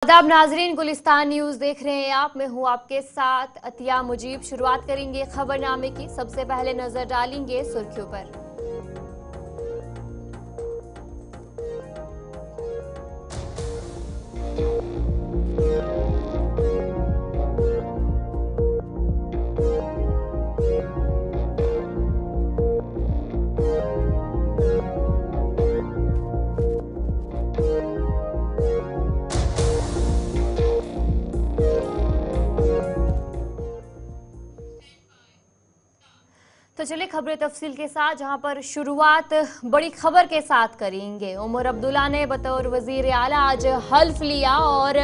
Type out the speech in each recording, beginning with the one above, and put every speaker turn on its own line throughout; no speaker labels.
आदाब नाजरीन, गुलिस्तान न्यूज देख रहे हैं आप। मैं हूं आपके साथ अतिया मुजीब। शुरुआत करेंगे खबरनामे की। सबसे पहले नजर डालेंगे सुर्खियों पर। तो चलिए खबरें तफसील के साथ, जहां पर शुरुआत बड़ी खबर के साथ करेंगे। उमर अब्दुल्ला ने बतौर वजीर आला आज हल्फ लिया और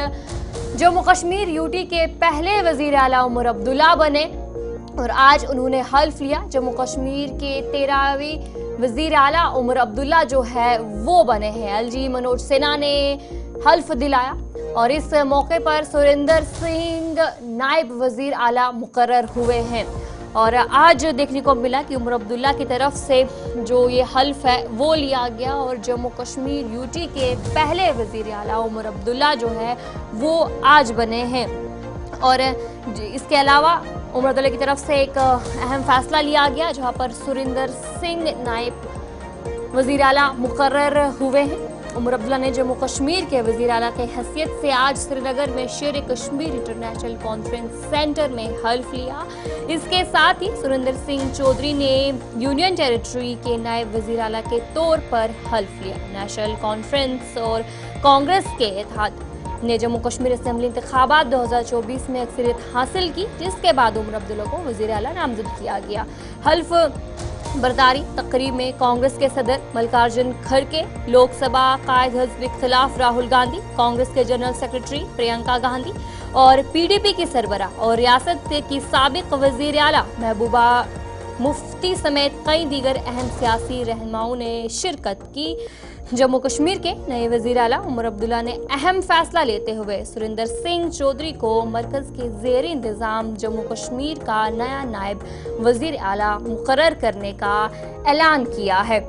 जम्मू कश्मीर यूटी के पहले वजीर आला उमर अब्दुल्ला बने और आज उन्होंने हल्फ लिया। जम्मू कश्मीर के 13वीं वजीर आला उमर अब्दुल्ला जो है वो बने हैं। एलजी मनोज सिन्हा ने हल्फ दिलाया और इस मौके पर सुरेंद्र सिंह नायब वजीर आला मुकर्रर हुए हैं। और आज देखने को मिला कि उमर अब्दुल्ला की तरफ से जो ये हल्फ है वो लिया गया और जम्मू कश्मीर यूटी के पहले वजीर आला उमर अब्दुल्ला जो है वो आज बने हैं। और इसके अलावा उमर अब्दुल्ला की तरफ से एक अहम फैसला लिया गया, जहां पर सुरेंद्र सिंह नायब वजीर आला मुकर्रर हुए हैं। उमर अब्दुल्ला ने जम्मू कश्मीर के वजीर आला की हैसियत से आज श्रीनगर में शेर कश्मीर इंटरनेशनल कॉन्फ्रेंस सेंटर में हल्फ लिया। इसके साथ ही सुरेंद्र सिंह चौधरी ने यूनियन टेरिटरी के नायब वजीर आला के तौर पर हल्फ लिया। नेशनल कॉन्फ्रेंस और कांग्रेस के इत्तेहाद ने जम्मू कश्मीर असेंबली इंतखाबात 2024 में अक्सरियत हासिल की, जिसके बाद उमर अब्दुल्ला को वजीर आला नामजद किया गया। हल्फ बर्दारी तकरीब में कांग्रेस के सदर मल्लिकार्जुन खड़गे, लोकसभा कायद हिज़्ब इख्तिलाफ राहुल गांधी, कांग्रेस के जनरल सेक्रेटरी प्रियंका गांधी और पीडीपी की सरबरा और रियासत की साबिक वजीर आला महबूबा मुफ्ती समेत कई दीगर अहम सियासी रहनुमाओं ने शिरकत की। जम्मू कश्मीर के नए वजीर आला उमर अब्दुल्ला ने अहम फैसला लेते हुए सुरेंद्र सिंह चौधरी को मरकज के ज़ेर इंतजाम जम्मू कश्मीर का नया नायब वजीर आला मुकर्रर करने का ऐलान किया है।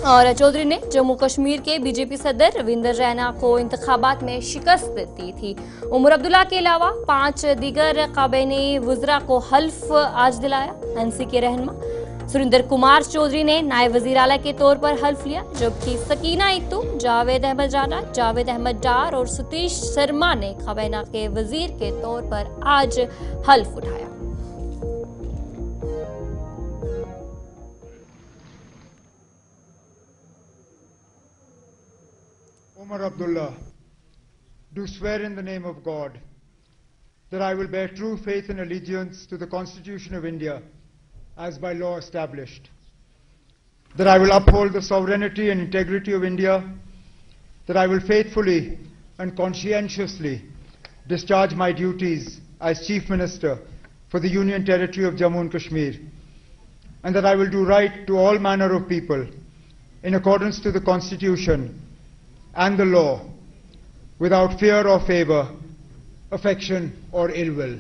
और चौधरी ने जम्मू कश्मीर के बीजेपी सदर रविंद्र रैना को इंतखाबात में शिकस्त दी थी। उमर अब्दुल्ला के अलावा 5 दीगर काबिने वज़रा को हल्फ आज दिलाया। एनसी के रहनुमा सुरेंद्र कुमार चौधरी ने नायब वजीर आला के तौर पर हल्फ लिया, जबकि सकीना इत्तू, जावेद अहमद राणा, जावेद अहमद डार और सतीश शर्मा ने काबीना के वजीर के तौर पर आज हल्फ उठाया।
Umar Abdullah, do swear in the name of God that I will bear true faith and allegiance to the Constitution of India as by law established, that I will uphold the sovereignty and integrity of India, that I will faithfully and conscientiously discharge my duties as Chief Minister for the Union Territory of Jammu and Kashmir, and that I will do right to all manner of people in accordance to the Constitution and the law, without fear or favor, affection or ill will.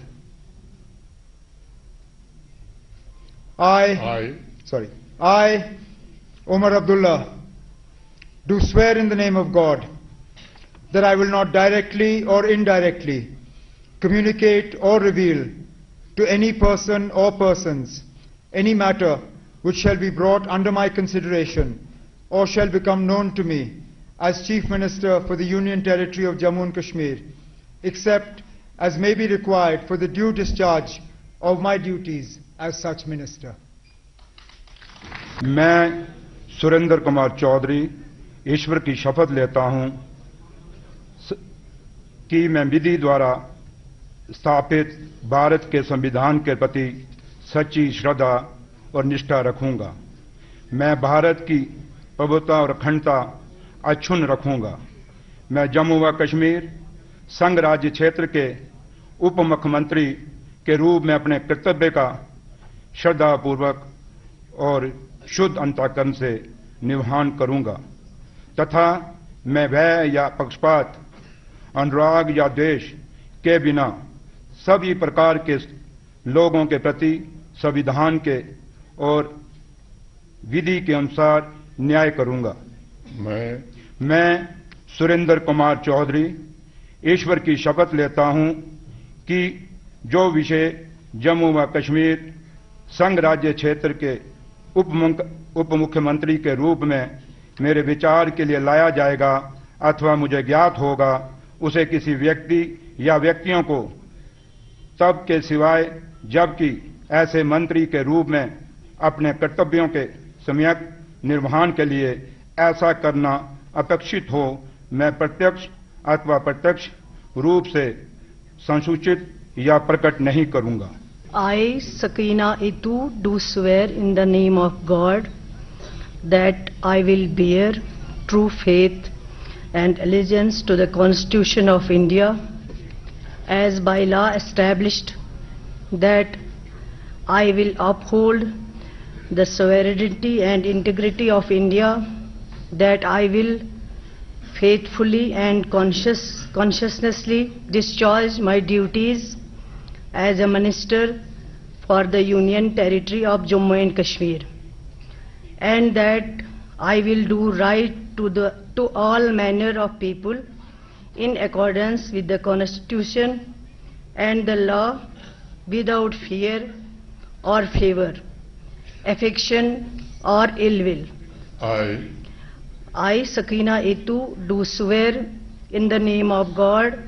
I, Umar Abdullah, do swear in the name of God that I will not directly or indirectly communicate or reveal to any person or persons any matter which shall be brought under my consideration or shall become known to me as Chief Minister for the Union Territory of Jammu and Kashmir, except as may be required for the due discharge of my duties as such Minister.
मैं सुरेंद्र कुमार चौधरी ईश्वर की शपथ लेता हूं कि मैं विधि द्वारा स्थापित भारत के संविधान के प्रति सच्ची श्रद्धा और निष्ठा रखूंगा। मैं भारत की प्रभुता और अखंडता अक्षुण्ण रखूंगा। मैं जम्मू व कश्मीर संघ राज्य क्षेत्र के उप मुख्यमंत्री के रूप में अपने कर्तव्य का श्रद्धापूर्वक और शुद्ध अंतःकरण से निर्वहन करूंगा तथा मैं भय या पक्षपात, अनुराग या द्वेष के बिना सभी प्रकार के लोगों के प्रति संविधान के और विधि के अनुसार न्याय करूंगा। मैं सुरेंद्र कुमार चौधरी ईश्वर की शपथ लेता हूं कि जो विषय जम्मू व कश्मीर संघ राज्य क्षेत्र के उप मुख्यमंत्री के रूप में मेरे विचार के लिए लाया जाएगा अथवा मुझे ज्ञात होगा, उसे किसी व्यक्ति या व्यक्तियों को तब के सिवाय जबकि ऐसे मंत्री के रूप में अपने कर्तव्यों के सम्यक निर्वहन के लिए ऐसा करना अपेक्षित हो, मैं प्रत्यक्ष अथवा प्रत्यक्ष रूप से संसूचित या प्रकट नहीं करूंगा।
I, Sakina Itu, do swear in the name of God that I will bear true faith and allegiance to the Constitution of India as by law established, that I will uphold the sovereignty and integrity of India, that I will faithfully and conscientiously discharge my duties as a minister for the Union Territory of Jammu and Kashmir, and that I will do right to all manner of people in accordance with the Constitution and the law, without fear or favor, affection or ill will. I, Sakina Itu, do swear in the name of God,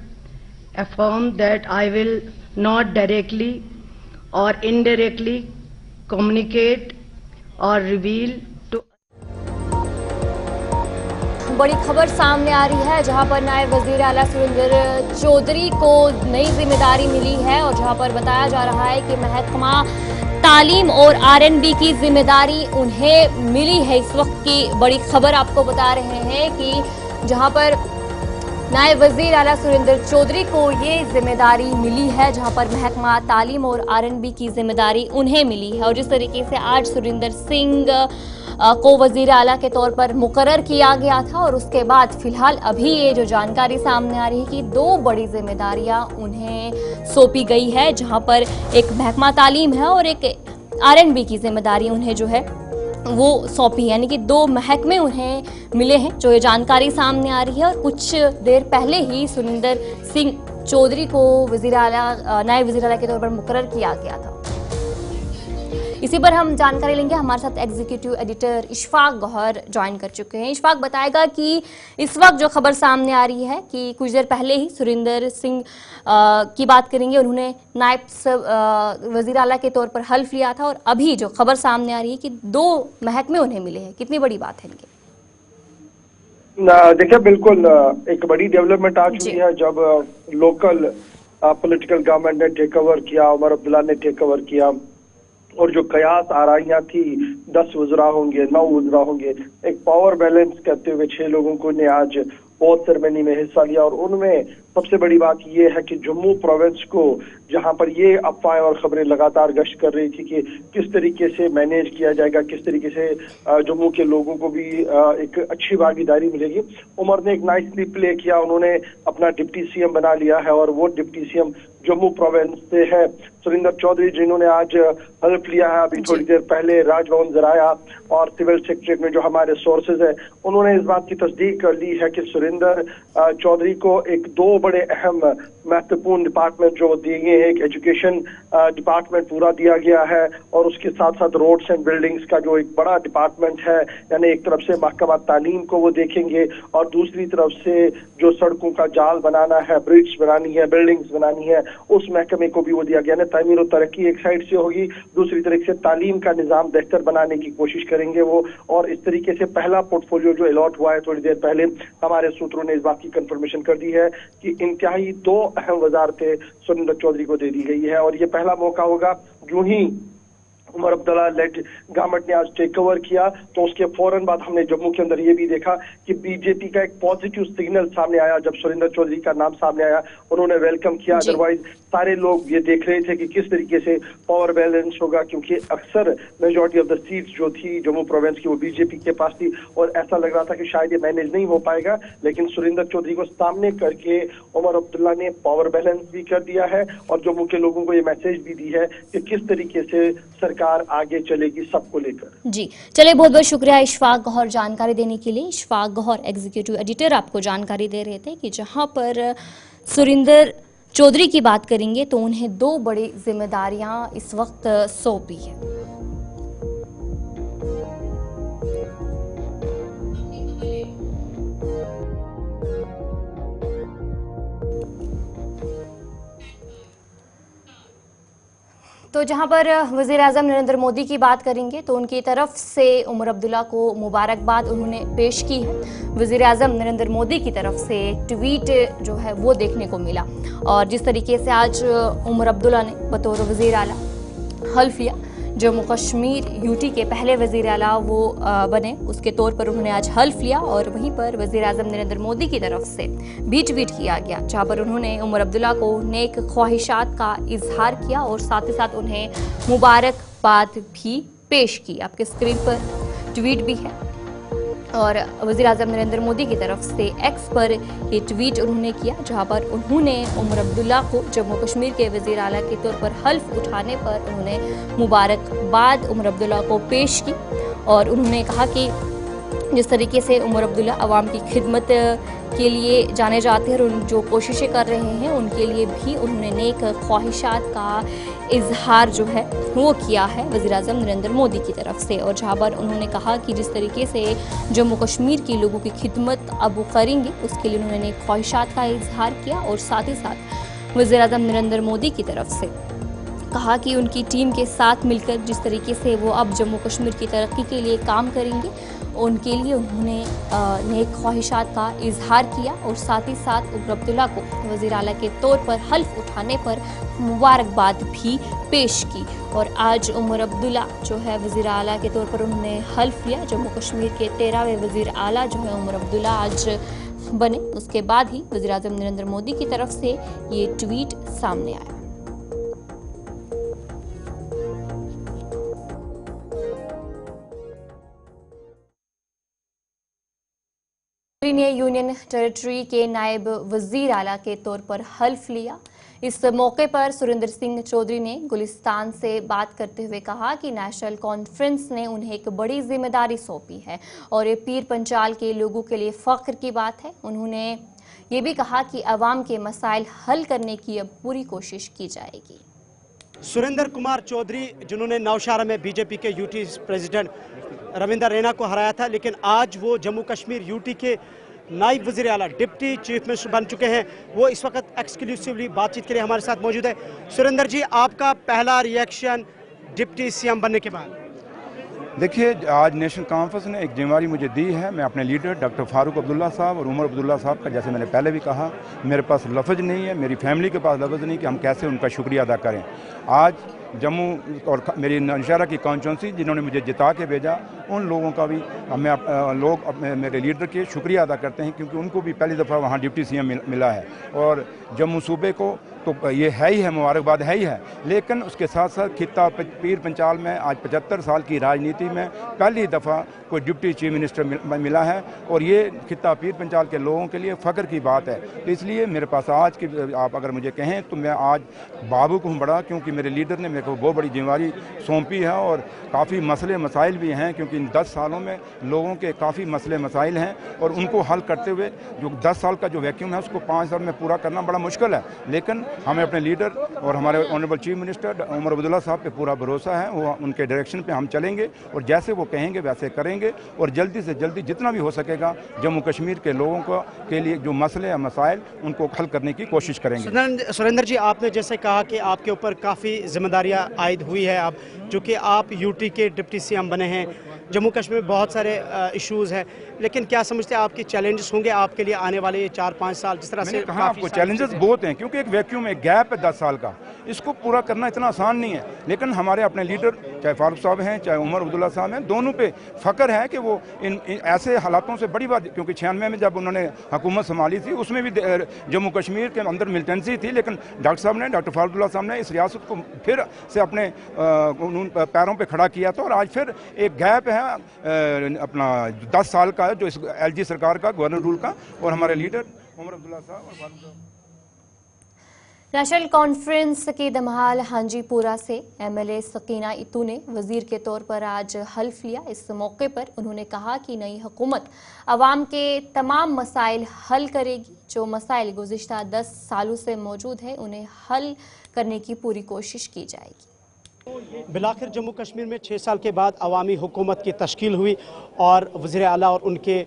affirm that I will not directly or indirectly communicate or reveal to
बड़ी खबर सामने आ रही है जहां पर नायब वजीर आला सुरेंद्र चौधरी को नई जिम्मेदारी मिली है और जहां पर बताया जा रहा है कि महकमा तालीम और आरएनबी की जिम्मेदारी उन्हें मिली है। इस वक्त की बड़ी खबर आपको बता रहे हैं कि जहां पर नायब वजीर आला सुरेंद्र चौधरी को ये जिम्मेदारी मिली है, जहां पर महकमा तालीम और आरएनबी की जिम्मेदारी उन्हें मिली है। और जिस तरीके से आज सुरेंद्र सिंह को वजीर आला के तौर पर मुकर्रर किया गया था और उसके बाद फिलहाल अभी ये जो जानकारी सामने आ रही है कि दो बड़ी जिम्मेदारियां उन्हें सौंपी गई है, जहां पर एक महकमा तालीम है और एक आरएनबी की जिम्मेदारी उन्हें जो है वो सौंपी, यानी कि दो महकमे उन्हें मिले हैं, जो ये जानकारी सामने आ रही है। और कुछ देर पहले ही सुरेंद्र सिंह चौधरी को नायब वजीर आला के तौर पर मुकर्रर किया गया था। इसी पर हम जानकारी लेंगे। हमारे साथ executive editor Ishfaq Gauhar join कर चुके हैं। इशफाक, बताएगा कि इस वक्त जो खबर सामने आ रही है कि कुछ देर पहले ही सुरेंद्र सिंह की बात करेंगे, उन्होंने नायब वजीर आला के तौर पर हल्फ लिया था और अभी जो खबर सामने आ रही है कि दो महकमे उन्हें मिले हैं, कितनी बड़ी बात है इनकी?
देखिए, बिल्कुल एक बड़ी डेवलपमेंट आ चुकी है जब लोकल पॉलिटिकल गवर्नमेंट ने टेक ओवर किया, उमर अब्दुल्ला ने टेक ओवर किया और जो कयास आराइयां थी 10 वज़रा होंगे, 9 वज़रा होंगे, एक पावर बैलेंस करते हुए 6 लोगों को ने आज ओथ सेरेमनी में हिस्सा लिया। और उनमें सबसे बड़ी बात यह है कि जम्मू प्रोविंस को, जहां पर ये अफवाहें और खबरें लगातार गश्त कर रही थी कि किस तरीके से मैनेज किया जाएगा, किस तरीके से जम्मू के लोगों को भी एक अच्छी भागीदारी मिलेगी, उमर ने एक नाइसली प्ले किया। उन्होंने अपना डिप्टी सीएम बना लिया है और वो डिप्टी सीएम जम्मू प्रोविंस से है सुरेंद्र चौधरी, जिन्होंने आज हल्फ लिया है। अभी थोड़ी देर पहले राजभवन जराया और सिविल सेक्रेटरी में जो हमारे सोर्सेज है उन्होंने इस बात की तस्दीक कर ली है कि सुरेंद्र चौधरी को एक दो बड़े अहम महत्वपूर्ण डिपार्टमेंट जो दिए गए हैं, एक एजुकेशन डिपार्टमेंट पूरा दिया गया है और उसके साथ साथ रोड्स एंड बिल्डिंग्स का जो एक बड़ा डिपार्टमेंट है, यानी एक तरफ से महकमा तालीम को वो देखेंगे और दूसरी तरफ से जो सड़कों का जाल बनाना है, ब्रिज बनानी है, बिल्डिंग्स बनानी है, उस महकमे को भी वो दिया गया है। तामीर और तरक्की एक साइड से होगी, दूसरी तरीके से तालीम का निजाम बेहतर बनाने की कोशिश करेंगे वो। और इस तरीके से पहला पोर्टफोलियो जो अलॉट हुआ है थोड़ी देर पहले, हमारे सूत्रों ने इस बात की कंफर्मेशन कर दी है कि इंतहाई 2 अहम वजारतें सुरेंद्र चौधरी को दे दी गई है। और ये पहला मौका होगा, यूं ही उमर अब्दुल्ला लेड गवर्नमेंट ने आज टेक ओवर किया तो उसके फौरन बाद हमने जम्मू के अंदर ये भी देखा कि बीजेपी का एक पॉजिटिव सिग्नल सामने आया जब सुरेंद्र चौधरी का नाम सामने आया, उन्होंने वेलकम किया। अदरवाइज सारे लोग ये देख रहे थे कि किस तरीके से पावर बैलेंस होगा, क्योंकि अक्सर मेजॉरिटी ऑफ द सीट्स जो थी जम्मू प्रोविंस की वो बीजेपी के पास थी और ऐसा लग रहा था कि शायद ये मैनेज नहीं हो पाएगा। लेकिन सुरेंद्र चौधरी को सामने करके उमर अब्दुल्ला ने पावर बैलेंस भी कर दिया है और जम्मू के लोगों को ये मैसेज भी दी है कि किस तरीके से सरकार आगे चलेगी सबको लेकर।
जी चलिए, बहुत बहुत शुक्रिया इशफाक गौहर जानकारी देने के लिए। इशफाक गौहर एग्जीक्यूटिव एडिटर आपको जानकारी दे रहे थे कि जहां पर सुरिंदर चौधरी की बात करेंगे तो उन्हें 2 बड़ी जिम्मेदारियां इस वक्त सौंपी है। तो जहां पर वज़ीर-ए-आज़म नरेंद्र मोदी की बात करेंगे तो उनकी तरफ से उमर अब्दुल्ला को मुबारकबाद उन्होंने पेश की है। वज़ीर-ए-आज़म नरेंद्र मोदी की तरफ से एक ट्वीट जो है वो देखने को मिला और जिस तरीके से आज उमर अब्दुल्ला ने बतौर वज़ीर आला हल्फ लिया, जम्मू कश्मीर यूटी के पहले वज़ीर आला वो बने, उसके तौर पर उन्होंने आज हल्फ लिया और वहीं पर वज़ीर-ए-आज़म नरेंद्र मोदी की तरफ से भी ट्वीट किया गया जहां पर उन्होंने उमर अब्दुल्ला को नेक ख्वाहिशात का इजहार किया और साथ ही साथ उन्हें मुबारकबाद भी पेश की। आपके स्क्रीन पर ट्वीट भी है और वज़ीर-ए-आज़म नरेंद्र मोदी की तरफ से एक्स पर ये ट्वीट उन्होंने किया जहां पर उन्होंने उमर अब्दुल्ला को जम्मू कश्मीर के वज़ीर आला के तौर पर हल्फ उठाने पर उन्होंने मुबारकबाद उमर अब्दुल्ला को पेश की और उन्होंने कहा कि जिस तरीके से उमर अब्दुल्ला अवाम की खिदमत के लिए जाने जाते हैं और जो कोशिशें कर रहे हैं उनके लिए भी उन्होंने नेक ख्वाहिशात का इजहार जो है वो किया है वज़ीर-ए-आज़म नरेंद्र मोदी की तरफ से। और जहाँ पर उन्होंने कहा कि जिस तरीके से जम्मू कश्मीर के लोगों की खिदमत अब वो करेंगे उसके लिए उन्होंने नेक ख्वाहिशात का इजहार किया और साथ ही साथ वज़ीर-ए-आज़म नरेंद्र मोदी की तरफ से कहा कि उनकी टीम के साथ मिलकर जिस तरीके से वो अब जम्मू कश्मीर की तरक्की के लिए काम करेंगे उनके लिए उन्होंने नेक ख्वाहिशात का इजहार किया और साथ ही साथ उमर अब्दुल्ला को वज़ीर आला के तौर पर हल्फ उठाने पर मुबारकबाद भी पेश की। और आज उमर अब्दुल्ला जो है वज़ीर आला के तौर पर उन्होंने हल्फ लिया। जम्मू कश्मीर के 13वें वज़ीर आला जो है उमर अब्दुल्ला आज बने, उसके बाद ही वज़ीर-ए-आज़म नरेंद्र मोदी की तरफ से ये ट्वीट सामने आया। ने यूनियन टेरिटरी के नायब वज़ीर आला के तौर पर हल्फ लिया। इस मौके पर सुरिंदर सिंह चौधरी ने गुलिस्तान से बात करते हुए कहा कि नेशनल कॉन्फ्रेंस ने उन्हें एक बड़ी जिम्मेदारी सौंपी है और ये पीर पंचाल के लोगों के लिए फ़ख्र की बात है। उन्होंने ये भी कहा कि अवाम के मसाइल हल करने की अब पूरी कोशिश की जाएगी।
सुरेंद्र कुमार चौधरी जिन्होंने नौशहरा में बीजेपी के यूटी प्रेसिडेंट रविंदर रैना को हराया था, लेकिन आज वो जम्मू कश्मीर यूटी के नायब वज़ीर आला डिप्टी चीफ मिनिस्टर बन चुके हैं। वो इस वक्त एक्सक्लूसिवली बातचीत के लिए हमारे साथ मौजूद है। सुरेंद्र जी, आपका पहला रिएक्शन डिप्टी सीएम बनने के बाद?
देखिए, आज नेशनल कॉन्फ्रेंस ने एक जिम्मेदारी मुझे दी है। मैं अपने लीडर डॉक्टर फारूक अब्दुल्ला साहब और उमर अब्दुल्ला साहब का, जैसे मैंने पहले भी कहा, मेरे पास लफ्ज़ नहीं है, मेरी फैमिली के पास लफ्ज़ नहीं कि हम कैसे उनका शुक्रिया अदा करें। आज जम्मू और मेरी नौशहरा की कॉन्स्टिट्यूंसी जिन्होंने मुझे जिता के भेजा, उन लोगों का भी मेरे लीडर के शुक्रिया अदा करते हैं क्योंकि उनको भी पहली दफ़ा वहाँ डिप्टी सीएम मिला है। और जम्मू सूबे को तो ये है ही है, मुबारकबाद है ही है, लेकिन उसके साथ साथ खित्ता पीर पंचाल में आज 75 साल की राजनीति में पहली दफ़ा कोई डिप्टी चीफ मिनिस्टर मिला है और ये खित्ता पीर पंचाल के लोगों के लिए फ़ख्र की बात है। तो इसलिए मेरे पास आज की, आप अगर मुझे कहें तो मैं आज बाबू को हूँ बड़ा, क्योंकि मेरे लीडर ने मेरे को बहुत बड़ी जिम्मेदारी सौंपी है और काफ़ी मसले मसाइल भी हैं, क्योंकि इन 10 सालों में लोगों के काफ़ी मसले मसाइल हैं और उनको हल करते हुए जो 10 साल का जो वैक्यूम है उसको 5 साल में पूरा करना बड़ा मुश्किल है। लेकिन हमें अपने लीडर और हमारे honourable chief minister Omar Abdullah sahab पे पूरा भरोसा है। वो उनके डायरेक्शन पे हम चलेंगे और जैसे वो कहेंगे वैसे करेंगे और जल्दी से जल्दी जितना भी हो सकेगा जम्मू कश्मीर के लोगों को के लिए जो मसले या मसाइल उनको हल करने की कोशिश करेंगे।
सुरेंद्र जी, आपने जैसे कहा कि आपके ऊपर काफ़ी जिम्मेदारियाँ आयद हुई है अब, चूँकि आप यूटी के डिप्टी सीएम बने हैं, जम्मू कश्मीर में बहुत सारे इश्यूज़ हैं, लेकिन क्या समझते हैं आपके चैलेंजेस होंगे आपके लिए आने वाले 4-5 साल? जिस तरह से
कहा आपको चैलेंजेस बहुत हैं, क्योंकि एक वैक्यूम, एक गैप है 10 साल का, इसको पूरा करना इतना आसान नहीं है। लेकिन हमारे अपने लीडर चाहे फारूक साहब हैं चाहे उमर अब्दुल्ला साहब हैं, दोनों पे फ़ख्र है कि वो इन ऐसे हालातों से बड़ी बात, क्योंकि 96 में जब उन्होंने हुकूमत संभाली थी उसमें भी जम्मू कश्मीर के अंदर मिलिटेंसी थी, लेकिन डॉक्टर फारूक अब्दुल्ला साहब ने इस रियासत को फिर से अपने पैरों पर खड़ा किया था और आज फिर एक गैप है अपना 10 साल का जो इस एलजी सरकार का, गवर्नर रूल का, और हमारे लीडर उमर अब्दुल्ला साहब और फारूक साहब।
नेशनल कॉन्फ्रेंस की धमाल हांजीपुरा से एमएलए सकीना इतू ने वजीर के तौर पर आज हल्फ लिया। इस मौके पर उन्होंने कहा कि नई हुकूमत अवाम के तमाम मसाइल हल करेगी। जो मसाइल गुज़िश्ता 10 सालों से मौजूद है उन्हें हल करने की पूरी कोशिश की जाएगी।
बिलाखिर जम्मू कश्मीर में 6 साल के बाद अवामी हुकूमत की तश्कील हुई और वज़ीर आला और उनके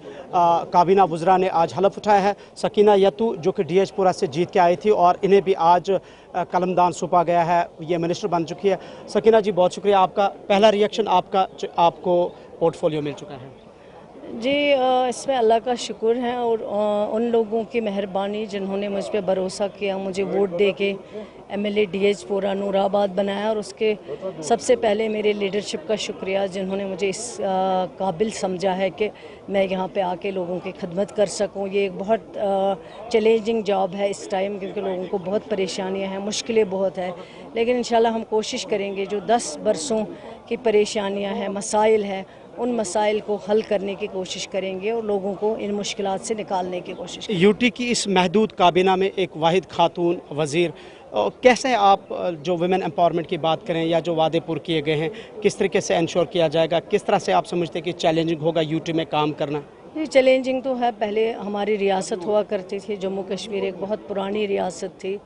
काबीना वज़रा ने आज हलफ उठाया है। सकीना यतू जो कि डीएचपुरा से जीत के आई थी और इन्हें भी आज कलमदान सौंपा गया है, ये मिनिस्टर बन चुकी है। सकीना जी बहुत शुक्रिया आपका। पहला रिएक्शन आपको पोर्टफोलियो मिल चुका है
जी। इसमें अल्लाह का शुक्र है और उन लोगों की मेहरबानी जिन्होंने मुझ पर भरोसा किया, मुझे वोट दे के एमएलए डीएचपुरा नूराबाद बनाया, और उसके सबसे पहले मेरे लीडरशिप का शुक्रिया जिन्होंने मुझे इस काबिल समझा है कि मैं यहाँ पे आके लोगों की खिदमत कर सकूँ। ये एक बहुत चैलेंजिंग जॉब है इस टाइम, क्योंकि लोगों को बहुत परेशानियाँ हैं, मुश्किलें बहुत है, लेकिन इंशाल्लाह हम कोशिश करेंगे जो 10 बरसों की परेशानियाँ हैं, मसाइल हैं, उन मसाइल को हल करने की कोशिश करेंगे और लोगों को इन मुश्किलात से निकालने की कोशिश करेंगे।
यूटी की इस महदूद काबीना में एक वाहिद खातून वज़ीर, कैसे आप जो वुमेन एम्पावरमेंट की बात करें या जो वादे पूरे किए गए हैं, किस तरीके से इंश्योर किया जाएगा, किस तरह से आप समझते हैं कि चैलेंजिंग होगा यूटी में काम करना?
ये चैलेंजिंग तो है। पहले हमारी रियासत हुआ करती थी, जम्मू कश्मीर एक बहुत पुरानी रियासत थी,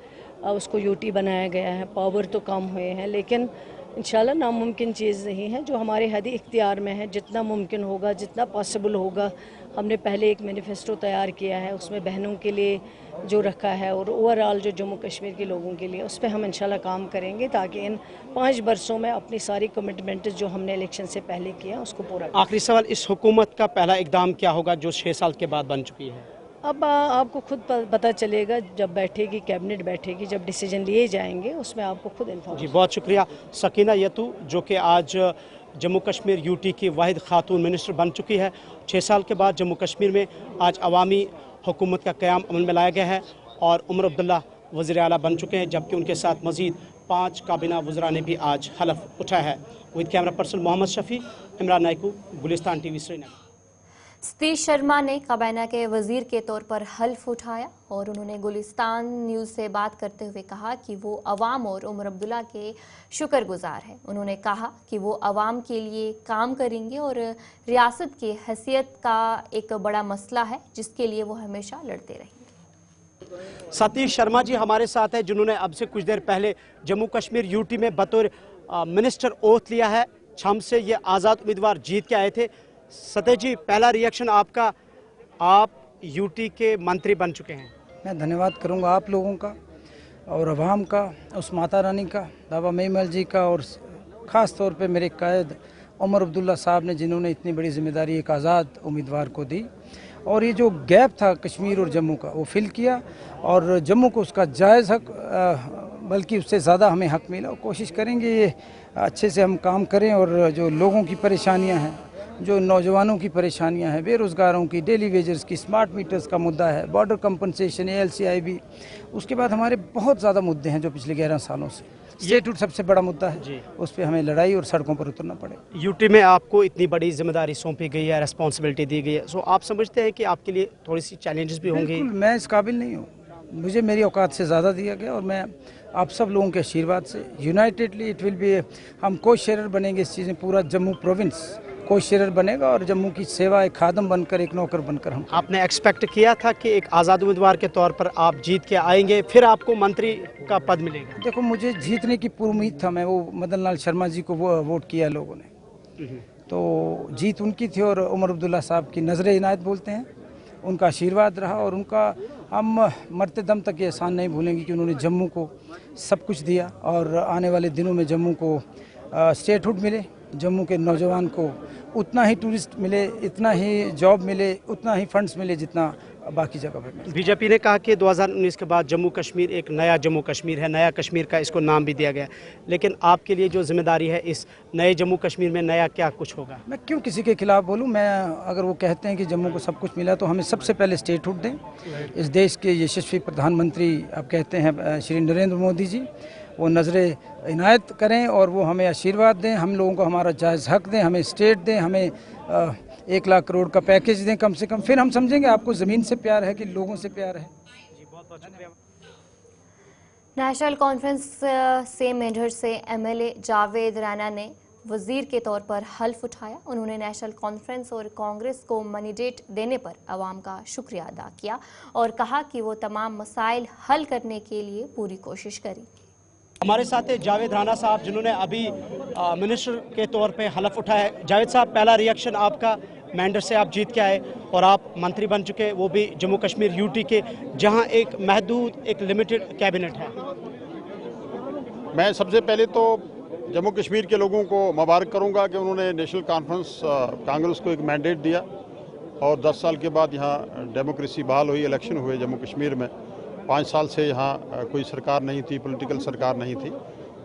उसको यूटी बनाया गया है, पावर तो कम हुए हैं, लेकिन इंशाल्लाह नामुमकिन चीज़ नहीं है। जो हमारे हद इख्तियार में है, जितना मुमकिन होगा, जितना पॉसिबल होगा, हमने पहले एक मैनिफेस्टो तैयार किया है, उसमें बहनों के लिए जो रखा है और ओवरऑल जो जम्मू कश्मीर के लोगों के लिए, उस पर हम इंशाल्लाह काम करेंगे ताकि इन 5 बरसों में अपनी सारी कमिटमेंट जो हमने इलेक्शन से पहले किया उसको पूरा।
आखिरी सवाल, इस हुकूमत का पहला इकदाम क्या होगा जो 6 साल के बाद बन चुकी है?
अब आपको खुद पता चलेगा जब बैठेगी, कैबिनेट बैठेगी, जब डिसीजन लिए जाएंगे उसमें आपको खुद इन्फॉर्मेशन।
जी बहुत शुक्रिया। सकीना यतू जो कि आज जम्मू कश्मीर यूटी की वाहिद खातून मिनिस्टर बन चुकी है। 6 साल के बाद जम्मू कश्मीर में आज अवामी हुकूमत का क़याम अमल में लाया गया है और उमर अब्दुल्ला वज़ीर आला बन चुके हैं, जबकि उनके साथ मज़ीद 5 काबीना वज़रा ने भी आज हलफ उठाया है। With camera person Mohammad Shafi, Imran Naikoo, Gulistan TV, Srinagar.
Satish Sharma ने काबीना के वजीर के तौर पर हल्फ उठाया और उन्होंने गुलिस्तान न्यूज़ से बात करते हुए कहा कि वो अवाम और उमर अब्दुल्ला के शुक्रगुजार हैं। उन्होंने कहा कि वो अवाम के लिए काम करेंगे और रियासत की हैसियत का एक बड़ा मसला है जिसके लिए वो हमेशा लड़ते रहेंगे।
सतीश शर्मा जी हमारे साथ हैं, जिन्होंने अब से कुछ देर पहले जम्मू कश्मीर यूटी में बतौर मिनिस्टर ओथ लिया है। छम से ये आज़ाद उम्मीदवार जीत के आए थे। सतीश जी पहला रिएक्शन आपका, आप यूटी के मंत्री बन चुके हैं।
मैं धन्यवाद करूंगा आप लोगों का और अवाम का, उस माता रानी का, बाबा मेमल जी का, और ख़ास तौर पे मेरे कायद उमर अब्दुल्ला साहब ने जिन्होंने इतनी बड़ी जिम्मेदारी एक आज़ाद उम्मीदवार को दी और ये जो गैप था कश्मीर और जम्मू का वो फिल किया और जम्मू को उसका जायज़ हक, बल्कि उससे ज़्यादा हमें हक मिला। और कोशिश करेंगे ये अच्छे से हम काम करें और जो लोगों की परेशानियाँ हैं, जो नौजवानों की परेशानियां हैं, बेरोज़गारों की, डेली वेजर्स की, स्मार्ट मीटर्स का मुद्दा है, बॉर्डर कंपनसेशन, ALCIB, उसके बाद हमारे बहुत ज़्यादा मुद्दे हैं जो पिछले 11 सालों से, स्टेटहुड सबसे बड़ा मुद्दा है, उस पर हमें लड़ाई और सड़कों पर उतरना पड़ेगा।
यूटी में आपको इतनी बड़ी जिम्मेदारी सौंपी गई है, रिस्पॉन्सिबिलिटी दी गई है, सो आप समझते हैं कि आपके लिए थोड़ी सी चैलेंजेस भी होंगे?
बिल्कुल, मैं इस काबिल नहीं हूँ, मुझे मेरी औकात से ज़्यादा दिया गया और मैं आप सब लोगों के आशीर्वाद से यूनाइटेडली इट विल बी, हम को शेयर बनेंगे इस चीज़ में, पूरा जम्मू प्रोविंस को शेयर बनेगा और जम्मू की सेवा एक खादम बनकर, एक नौकर बनकर हम।
आपने एक्सपेक्ट किया था कि एक आज़ाद उम्मीदवार के तौर पर आप जीत के आएंगे, फिर आपको मंत्री का पद मिलेगा?
देखो, मुझे जीतने की पूरी उम्मीद था, मैं वो मदन लाल शर्मा जी को वो वोट किया लोगों ने, तो जीत उनकी थी और उमर अब्दुल्ला साहब की नजर इनायत बोलते हैं, उनका आशीर्वाद रहा और उनका हम मरते दम तक ये एहसान नहीं भूलेंगे कि उन्होंने जम्मू को सब कुछ दिया और आने वाले दिनों में जम्मू को स्टेटहुड मिले, जम्मू के नौजवान को उतना ही टूरिस्ट मिले, इतना ही जॉब मिले, उतना ही फंड्स मिले जितना बाकी जगह पे मिले।
बीजेपी ने कहा कि 2019 के बाद जम्मू कश्मीर एक नया जम्मू कश्मीर है, नया कश्मीर का इसको नाम भी दिया गया, लेकिन आपके लिए जो जिम्मेदारी है इस नए जम्मू कश्मीर में नया क्या कुछ होगा?
मैं क्यों किसी के खिलाफ बोलूं? मैं, अगर वो कहते हैं कि जम्मू को सब कुछ मिला तो हमें सबसे पहले स्टेटहुड दें। इस देश के यशस्वी प्रधानमंत्री आप कहते हैं श्री नरेंद्र मोदी जी, वो नज़रें इनायत करें और वो हमें आशीर्वाद दें, हम लोगों को हमारा जायज़ हक दें, हमें स्टेट दें, हमें 1 लाख करोड़ का पैकेज दें कम से कम, फिर हम समझेंगे आपको ज़मीन से प्यार है कि लोगों से प्यार है।
जी बहुत बहुत शुक्रिया।
नेशनल कॉन्फ्रेंस से मेंढर से एमएलए जावेद रैना ने वजीर के तौर पर हल्फ उठाया। उन्होंने नेशनल कॉन्फ्रेंस और कांग्रेस को मैंडेट देने पर अवाम का शुक्रिया अदा किया और कहा कि वो तमाम मसाइल हल करने के लिए पूरी कोशिश करें।
हमारे साथ है जावेद राना साहब, जिन्होंने अभी मिनिस्टर के तौर पे हलफ उठाया है। जावेद साहब, पहला रिएक्शन आपका, मेंढर से आप जीत के आए और आप मंत्री बन चुके, वो भी जम्मू कश्मीर यूटी के, जहां एक महदूद, एक लिमिटेड कैबिनेट है।
मैं सबसे पहले तो जम्मू कश्मीर के लोगों को मुबारक करूंगा कि उन्होंने नेशनल कॉन्फ्रेंस कांग्रेस को एक मैंडेट दिया और 10 साल के बाद यहाँ डेमोक्रेसी बहाल हुई, इलेक्शन हुए जम्मू कश्मीर में। 5 साल से यहाँ कोई सरकार नहीं थी, पॉलिटिकल सरकार नहीं थी।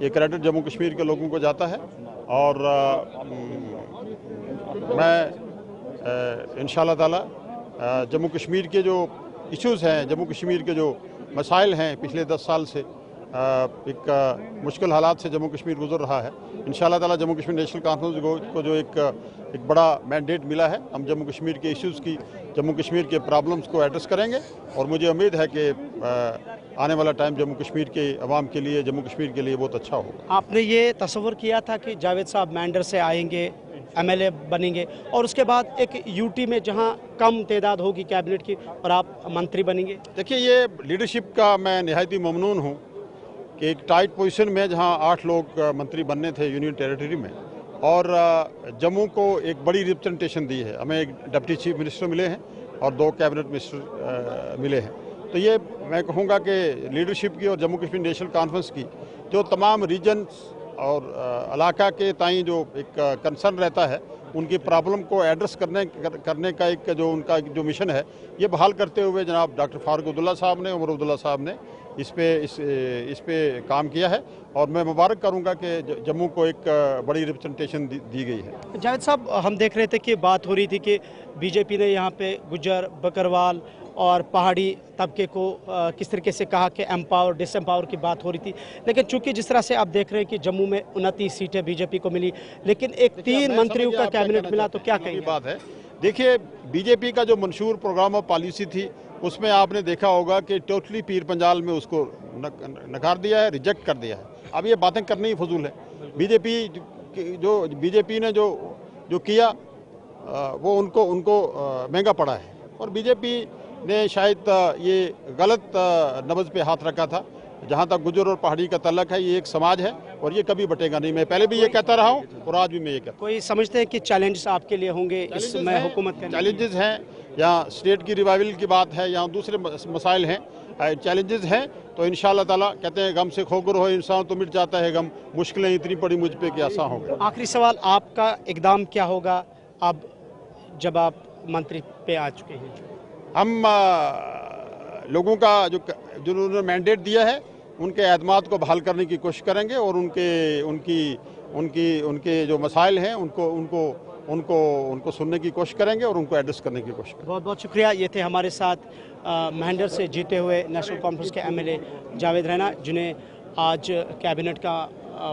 ये क्रेडिट जम्मू कश्मीर के लोगों को जाता है और मैं इंशाल्लाह ताला जम्मू कश्मीर के जो इश्यूज़ हैं, जम्मू कश्मीर के जो मसाइल हैं, पिछले 10 साल से एक मुश्किल हालात से जम्मू कश्मीर गुजर रहा है। इंशाल्लाह ताला जम्मू कश्मीर नेशनल कॉन्फ्रेंस को जो एक बड़ा मैंडेट मिला है, हम जम्मू कश्मीर के इश्यूज़ की, जम्मू कश्मीर के प्रॉब्लम्स को एड्रेस करेंगे और मुझे उम्मीद है कि आने वाला टाइम जम्मू कश्मीर के अवाम के लिए, जम्मू कश्मीर के लिए बहुत अच्छा होगा।
आपने ये तस्वर किया था कि जावेद साहब मेंढर से आएंगे, एमएलए बनेंगे और उसके बाद एक यूटी में जहां कम तादाद होगी कैबिनेट की और आप मंत्री बनेंगे?
देखिए, ये लीडरशिप का मैं निहायत ही ममनून हूँ कि एक टाइट पोजीशन में जहां 8 लोग मंत्री बनने थे यूनियन टेरिटरी में और जम्मू को एक बड़ी रिप्रेजेंटेशन दी है। हमें एक डिप्टी चीफ मिनिस्टर मिले हैं और 2 कैबिनेट मिनिस्टर मिले हैं। तो ये मैं कहूँगा कि लीडरशिप की और जम्मू कश्मीर नेशनल कॉन्फ्रेंस की जो तमाम रीजन्स और इलाका के ताईं जो एक कंसर्न रहता है, उनकी प्रॉब्लम को एड्रेस करने का एक जो उनका जो मिशन है, ये बहाल करते हुए जनाब डॉक्टर फारूक अब्दुल्ला साहब ने, उमर अब्दुल्ला साहब ने इस पे काम किया है और मैं मुबारक करूंगा कि जम्मू को एक बड़ी रिप्रेजेंटेशन दी गई है।
जावेद साहब, हम देख रहे थे कि बात हो रही थी कि बीजेपी ने यहाँ पे गुज्जर, बकरवाल और पहाड़ी तबके को किस तरीके से कहा कि एम्पावर डिसएम्पावर की बात हो रही थी, लेकिन चूंकि जिस तरह से आप देख रहे हैं कि जम्मू में 29 सीटें बीजेपी को मिली, लेकिन एक 3 मंत्रियों का कैबिनेट मिला, तो क्या कहेंगे?
बात है, देखिए, बीजेपी का जो मंशूर प्रोग्राम और पॉलिसी थी, उसमें आपने देखा होगा कि टोटली पीर पंजाल में उसको नकार दिया है, रिजेक्ट कर दिया है। अब ये बातें करनी ही फजूल है। बीजेपी ने जो किया वो उनको महंगा पड़ा है और बीजेपी ने शायद ये गलत नब्ज़ पे हाथ रखा था। जहाँ तक गुजर और पहाड़ी का तल्लक है, ये एक समाज है और ये कभी बटेगा नहीं। मैं पहले भी ये कहता रहा हूँ और आज भी मैं ये कहता हूँ।
कोई समझते हैं कि चैलेंजेस आपके लिए होंगे इसमें हुकूमत के?
चैलेंजेस हैं, यहाँ स्टेट की रिवाइवल की बात है, यहाँ दूसरे मसाइल हैं, चैलेंजेस हैं। तो इंशाल्लाह ताला कहते हैं गम से खोकर हो इंसान तो मिट जाता है गम, मुश्किलें इतनी पड़ी मुझ पे कि आसान हो गया।
आखिरी सवाल, आपका इकदाम क्या होगा अब जब आप मंत्री पे आ चुके हैं?
हम लोगों का जो उन्होंने मैंडेट दिया है, उनके एतमाद को बहाल करने की कोशिश करेंगे और उनके जो मसाइल हैं उनको सुनने की कोशिश करेंगे और उनको एड्रेस करने की कोशिश करेंगे।
बहुत बहुत शुक्रिया। ये थे हमारे साथ मेंढर से जीते हुए नेशनल कॉन्फ्रेंस के एमएलए जावेद रैना, जिन्हें आज कैबिनेट का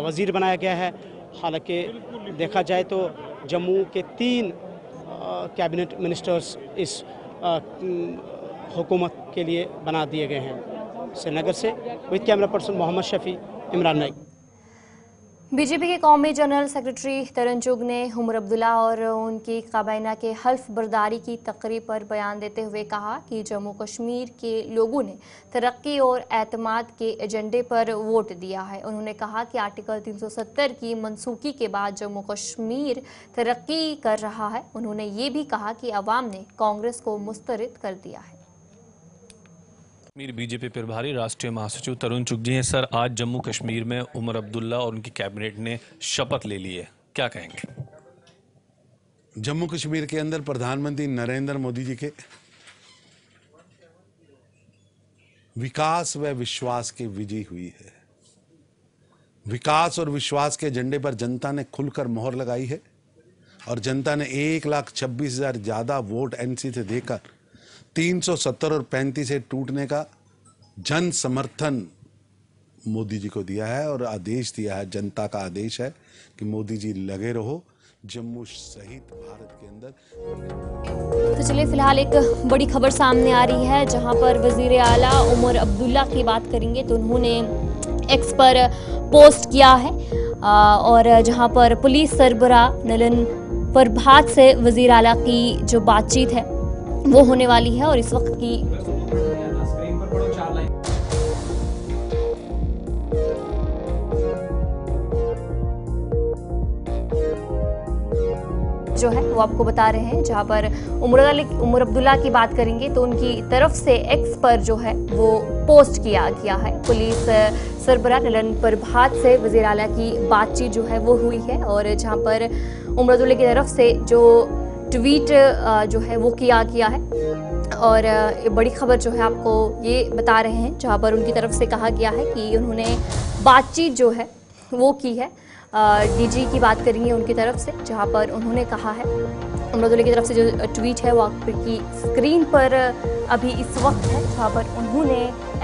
वजीर बनाया गया है। हालांकि देखा जाए तो जम्मू के 3 कैबिनेट मिनिस्टर्स इस हुकूमत के लिए बना दिए गए हैं। श्रीनगर से with camera person Mohammad Shafi, Imran Naik.
BJP के कौमी जनरल सेक्रेटरी तरन चुग ने उमर अब्दुल्ला और उनकी काबीना के हल्फ बर्दारी की तकरीब पर बयान देते हुए कहा कि जम्मू कश्मीर के लोगों ने तरक्की और एतमाद के एजेंडे पर वोट दिया है। उन्होंने कहा कि आर्टिकल 370 की मनसूखी के बाद जम्मू कश्मीर तरक्की कर रहा है। उन्होंने ये भी कहा कि अवाम ने कांग्रेस को मुस्तरद कर दिया है।
कश्मीर बीजेपी प्रभारी राष्ट्रीय महासचिव तरुण चुग जी हैं। सर, आज जम्मू कश्मीर में उमर अब्दुल्ला और उनकी कैबिनेट ने शपथ ले ली है, क्या कहेंगे?
जम्मू कश्मीर के अंदर प्रधानमंत्री नरेंद्र मोदी जी के विकास व विश्वास की विजय हुई है। विकास और विश्वास के एजेंडे पर जनता ने खुलकर मोहर लगाई है और जनता ने 1,26,000 ज्यादा वोट एनसी से देकर 370 और 35 से टूटने का जन समर्थन मोदी जी को दिया है और आदेश दिया है, जनता का आदेश है कि मोदी जी लगे रहो, जम्मू सहित भारत के अंदर।
तो चलिए फिलहाल एक बड़ी खबर सामने आ रही है जहां पर वजीर आला उमर अब्दुल्ला की बात करेंगे तो उन्होंने एक्स पर पोस्ट किया है और जहां पर पुलिस सरबराह नलन प्रभात से वजीर आला की जो बातचीत है वो होने वाली है और इस वक्त की जो है वो आपको बता रहे हैं जहां पर उमर अब्दुल्ला की बात करेंगे तो उनकी तरफ से एक्स पर जो है वो पोस्ट किया गया है। पुलिस सरबराह नलन प्रभात से वज़ीर आला की बातचीत जो है वो हुई है और जहां पर उमर अब्दुल्ला की तरफ से जो ट्वीट जो है वो किया गया है और ये बड़ी खबर जो है आपको ये बता रहे हैं जहां पर उनकी तरफ से कहा गया है कि उन्होंने बातचीत जो है वो की है। डीजी की बात करेंगे उनकी तरफ से जहां पर उन्होंने कहा है उमर अब्दुल्ला की तरफ से जो ट्वीट है वो आपकी स्क्रीन पर अभी इस वक्त है जहां पर उन्होंने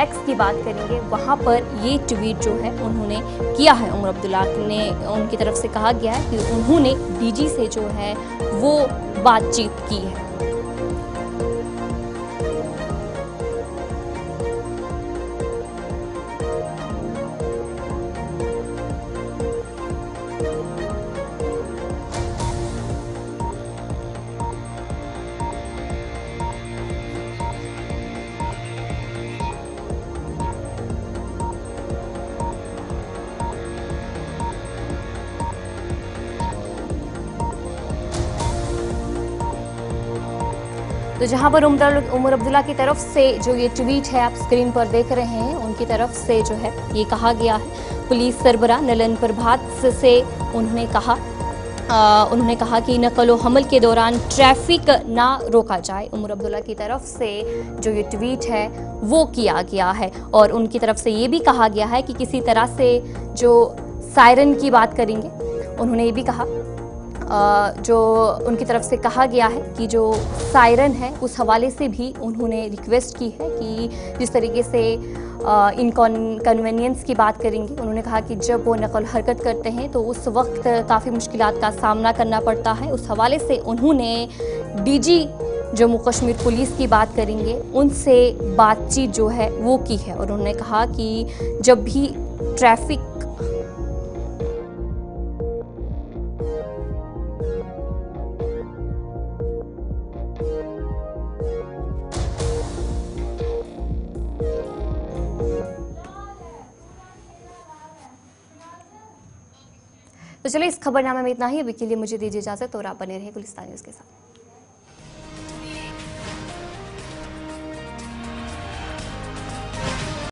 एक्स की बात करेंगे वहां पर ये ट्वीट जो है उन्होंने किया है। उमर अब्दुल्ला ने उनकी तरफ से कहा गया है कि उन्होंने डीजी से जो है वो बातचीत की है। तो जहां पर उमर अब्दुल्ला की तरफ से जो ये ट्वीट है आप स्क्रीन पर देख रहे हैं उनकी तरफ से जो है ये कहा गया है पुलिस सरबराह नलन प्रभात से उन्होंने कहा कि नकलो हमल के दौरान ट्रैफिक ना रोका जाए। उमर अब्दुल्ला की तरफ से जो ये ट्वीट है वो किया गया है और उनकी तरफ से ये भी कहा गया है कि किसी तरह से जो सायरन की बात करेंगे उन्होंने ये भी कहा जो उनकी तरफ से कहा गया है कि जो सायरन है उस हवाले से भी उन्होंने रिक्वेस्ट की है कि जिस तरीके से इनकन्वीनियंस की बात करेंगे उन्होंने कहा कि जब वो नकल हरकत करते हैं तो उस वक्त काफ़ी मुश्किलात का सामना करना पड़ता है। उस हवाले से उन्होंने डीजी जम्मू कश्मीर पुलिस की बात करेंगे उनसे बातचीत जो है वो की है और उन्होंने कहा कि जब भी ट्रैफिक तो चलिए इस खबरनामे में इतना ही। अभी के लिए मुझे दीजिए इजाजत और आप बने रहिए गुलिस्तान न्यूज़ के साथ।